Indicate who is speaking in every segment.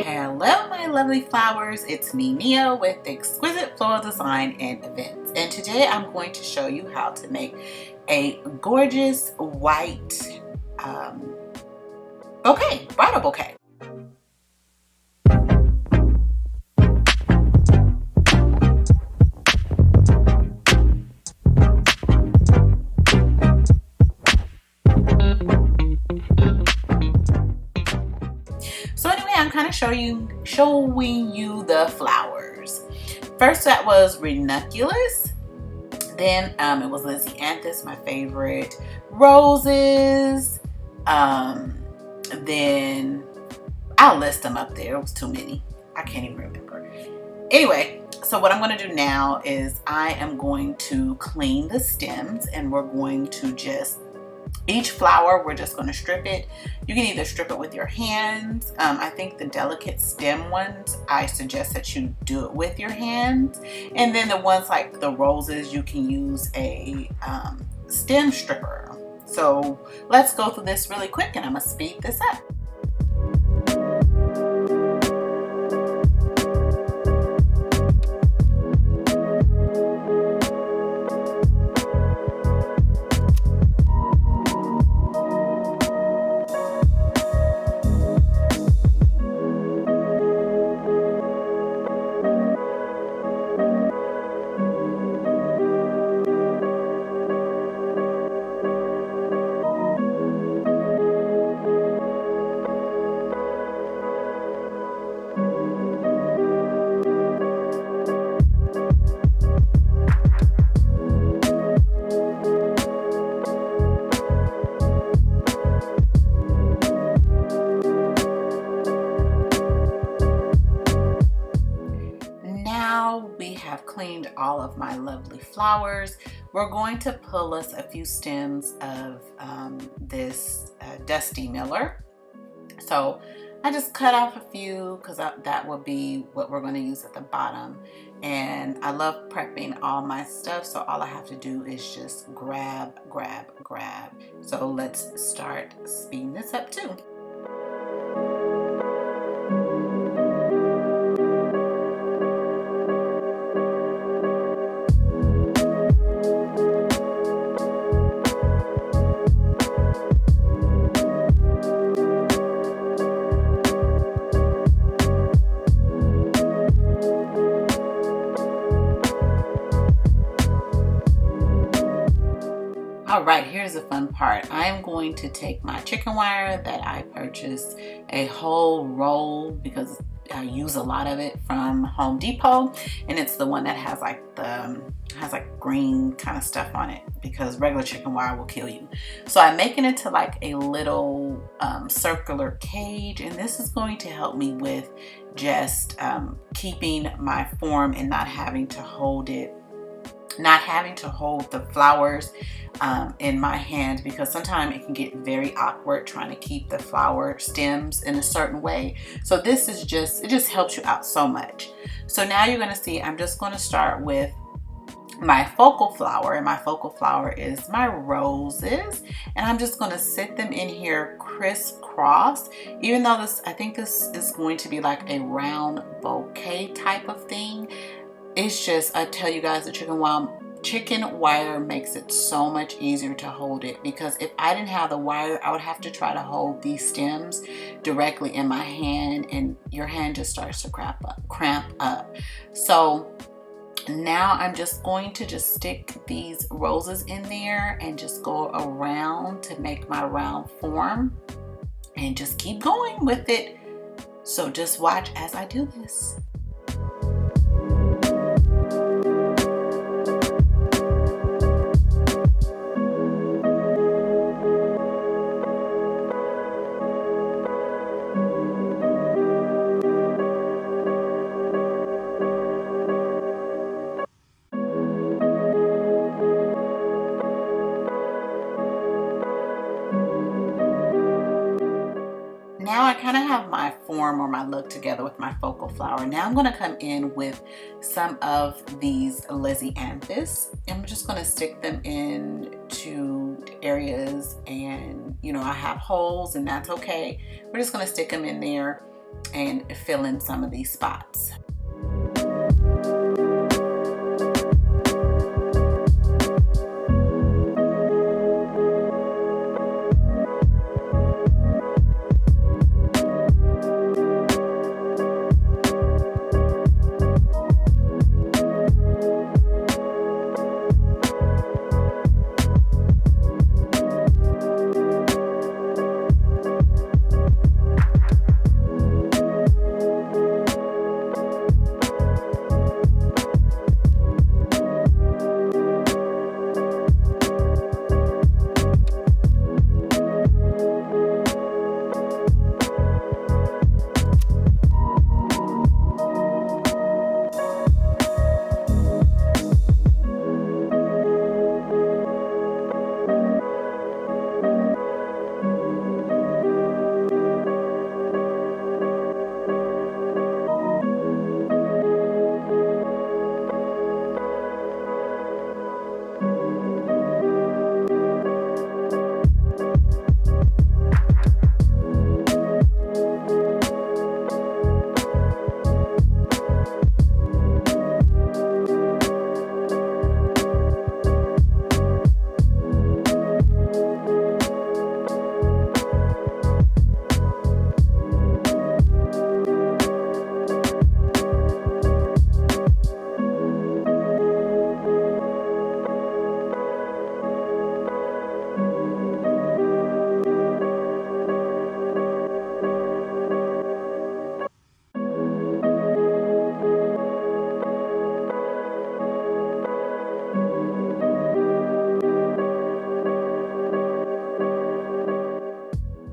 Speaker 1: Hello my lovely flowers, it's me Nia with Exquisite Floral Design and Events, and today I'm going to show you how to make a gorgeous white bridal bouquet. So anyway, I'm kind of showing you the flowers. First that was ranunculus, then it was liasianthus, my favorite, roses, then I'll list them up there. It was too many, I can't even remember. Anyway, so what I'm going to do now is I am going to clean the stems, and we're going to just, each flower, we're just going to strip it. You can either strip it with your hands. I think the delicate stem ones, I suggest that you do it with your hands. And then the ones like the roses, you can use a stem stripper. So let's go through this really quick, and I'm going to speed this up. We have cleaned all of my lovely flowers. We're going to pull us a few stems of this Dusty Miller. So I just cut off a few because that will be what we're going to use at the bottom. And I love prepping all my stuff, so all I have to do is just grab. So let's start speeding this up too. All right, here's the fun part. I'm going to take my chicken wire that I purchased a whole roll because I use a lot of it from Home Depot, and it's the one that has like green kind of stuff on it because regular chicken wire will kill you. So I'm making it to like a little circular cage, and this is going to help me with just keeping my form and not having to hold the flowers in my hand, because sometimes it can get very awkward trying to keep the flower stems in a certain way. So this is it just helps you out so much. So now you're going to see, I'm just going to start with my focal flower, and my focal flower is my roses, and I'm just going to sit them in here crisscross, even though I think this is going to be like a round bouquet type of thing. It's just, I tell you guys, the chicken wire makes it so much easier to hold it, because if I didn't have the wire, I would have to try to hold these stems directly in my hand, and your hand just starts to cramp up. So now I'm just going to stick these roses in there and just go around to make my round form, and just keep going with it. So just watch as I do this. Now I kind of have my form or my look together with my focal flower. Now I'm going to come in with some of these liasianthus. I'm just going to stick them into areas, and you know, I have holes and that's okay. We're just going to stick them in there and fill in some of these spots.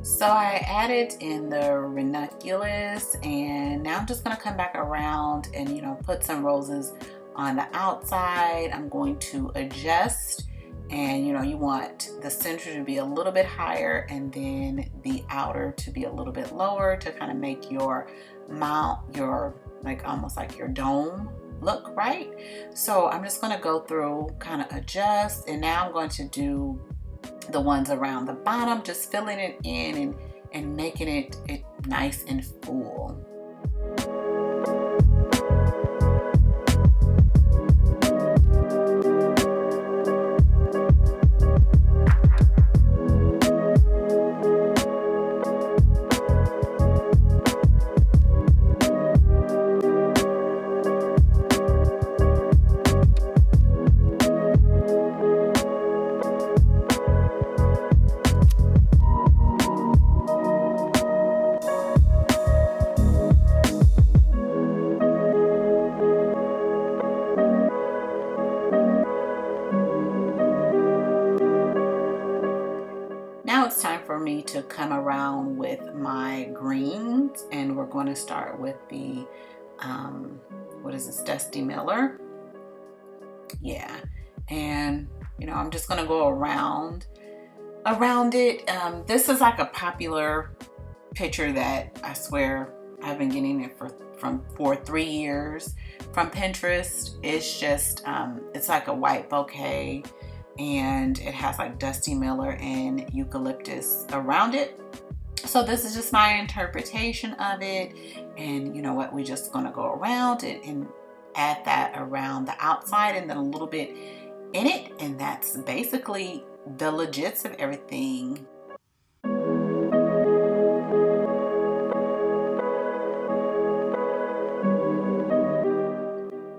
Speaker 1: So I added in the ranunculus, and now I'm just going to come back around and, put some roses on the outside. I'm going to adjust, and you want the center to be a little bit higher and then the outer to be a little bit lower to kind of make your mount, your almost like your dome look right. So I'm just going to go through, kind of adjust, and now I'm going to do the ones around the bottom, just filling it in and making it nice and full. Now it's time for me to come around with my greens, and we're going to start with the, what is this, Dusty Miller? Yeah, and I'm just going to go around it. This is like a popular picture that I swear I've been getting it for 3 years from Pinterest. It's just, it's like a white bouquet, and it has like Dusty Miller and eucalyptus around it. So this is just my interpretation of it, and you know what, we're just gonna go around it and add that around the outside and then a little bit in it, and that's basically the legits of everything.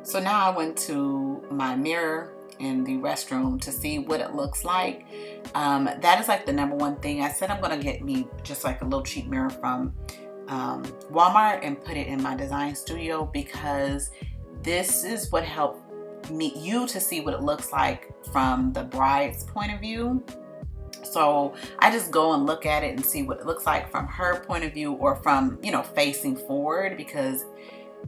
Speaker 1: So now I went to my mirror in the restroom to see what it looks like. That is like the number one thing. I said I'm gonna get me just like a little cheap mirror from Walmart and put it in my design studio, because this is what helped you to see what it looks like from the bride's point of view. So I just go and look at it and see what it looks like from her point of view, or from, facing forward, because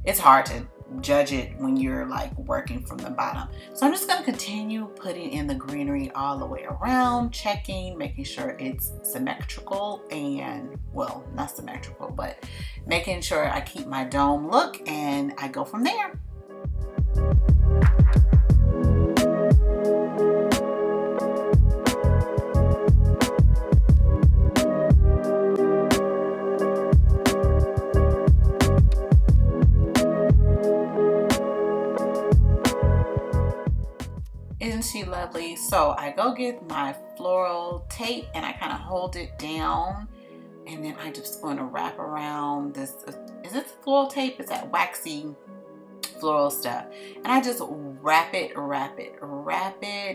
Speaker 1: it's hard to judge it when you're like working from the bottom. So I'm just going to continue putting in the greenery all the way around, checking, making sure it's symmetrical, and well, not symmetrical, but making sure I keep my dome look, and I go from there. lovely. So I go get my floral tape and I kind of hold it down, and then I just going to wrap around this. Is this floral tape? It's that waxy floral stuff, and I just wrap it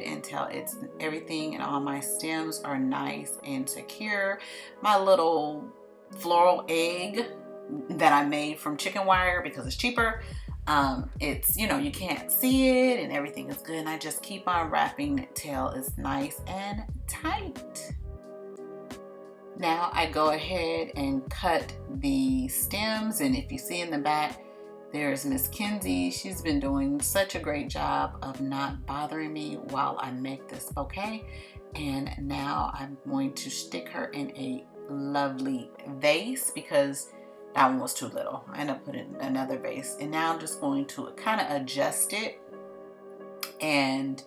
Speaker 1: until it's everything and all my stems are nice and secure. My little floral egg that I made from chicken wire because it's cheaper. It's, you know, you can't see it and everything is good, and I just keep on wrapping till it's nice and tight. Now I go ahead and cut the stems, and if you see in the back, there's Miss Kinsey. She's been doing such a great job of not bothering me while I make this bouquet. And now I'm going to stick her in a lovely vase because that one was too little. I ended up putting another vase. And now I'm just going to kind of adjust it and,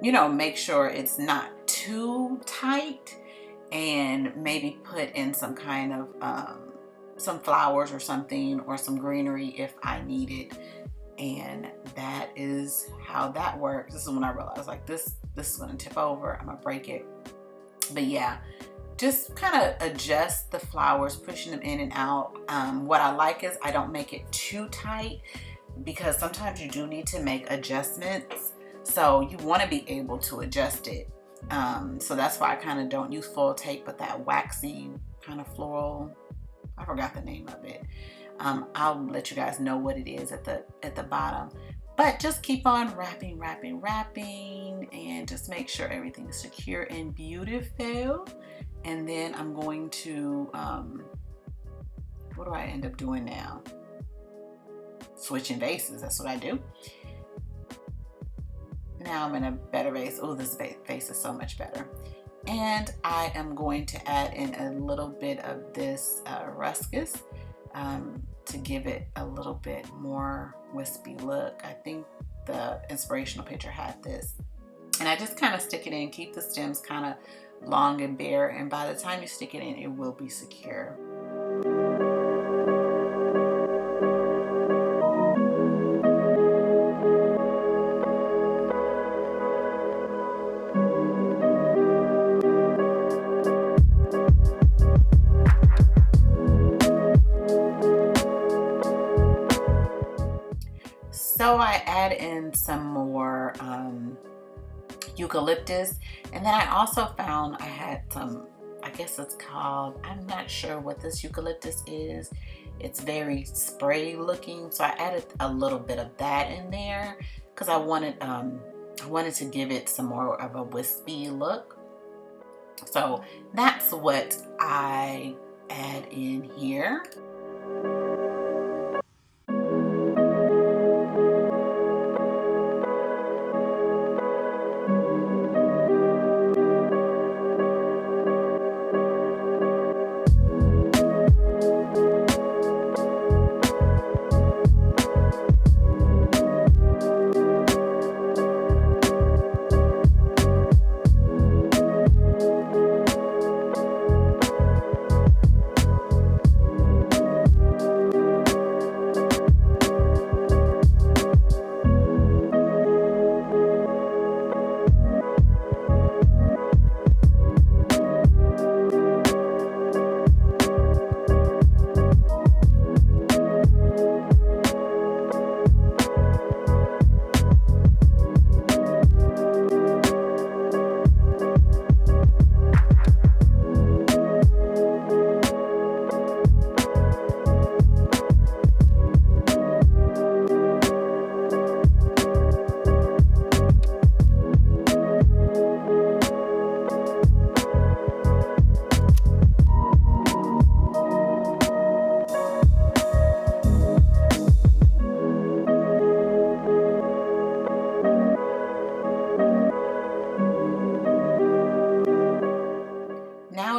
Speaker 1: you know, make sure it's not too tight, and maybe put in some kind of, some flowers or something, or some greenery if I need it. And that is how that works. This is when I realized, like, this is gonna tip over, I'm gonna break it. But yeah, just kind of adjust the flowers, pushing them in and out. What I like is I don't make it too tight, because sometimes you do need to make adjustments, so you want to be able to adjust it. So that's why I kind of don't use full tape, but that waxy kind of floral, I forgot the name of it. I'll let you guys know what it is at the bottom. But just keep on wrapping, and just make sure everything is secure and beautiful. And then I'm going to, what do I end up doing now? Switching vases, that's what I do. Now I'm in a better vase. Oh, this vase is so much better. And I am going to add in a little bit of this ruscus to give it a little bit more wispy look. I think the inspirational picture had this. And I just kind of stick it in, keep the stems kind of long and bare, and by the time you stick it in, it will be secure. So I add in some more eucalyptus, and then I also found I had some, I guess it's called, I'm not sure what this eucalyptus is. It's very spray looking, so I added a little bit of that in there because I wanted to give it some more of a wispy look. So that's what I add in here.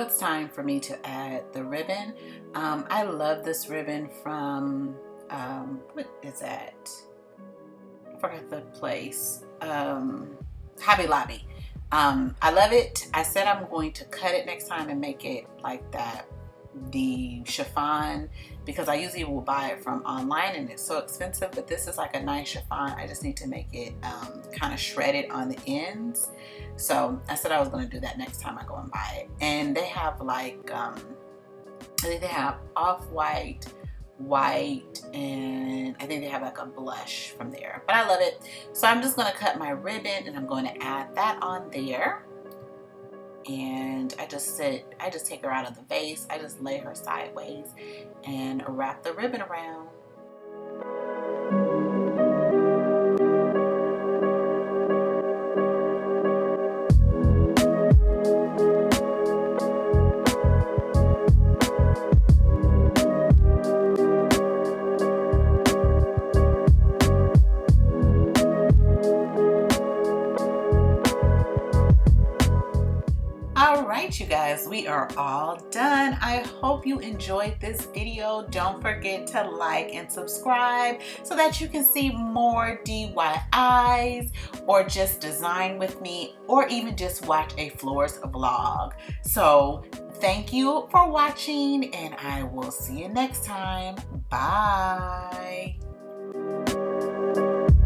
Speaker 1: It's time for me to add the ribbon. I love this ribbon from, what is that? I forgot the place. Hobby Lobby. I love it. I said I'm going to cut it next time and make it like that the chiffon, because I usually will buy it from online and it's so expensive, but this is like a nice chiffon. I just need to make it kind of shredded on the ends. So I said I was going to do that next time I go and buy it. And they have like I think they have off-white, white, and I think they have like a blush from there, but I love it. So I'm just going to cut my ribbon and I'm going to add that on there. And I just take her out of the vase, I just lay her sideways and wrap the ribbon around. Alright, you guys, we are all done. I hope you enjoyed this video. Don't forget to like and subscribe so that you can see more DIYs or just design with me, or even just watch a florist vlog. So thank you for watching and I will see you next time. Bye.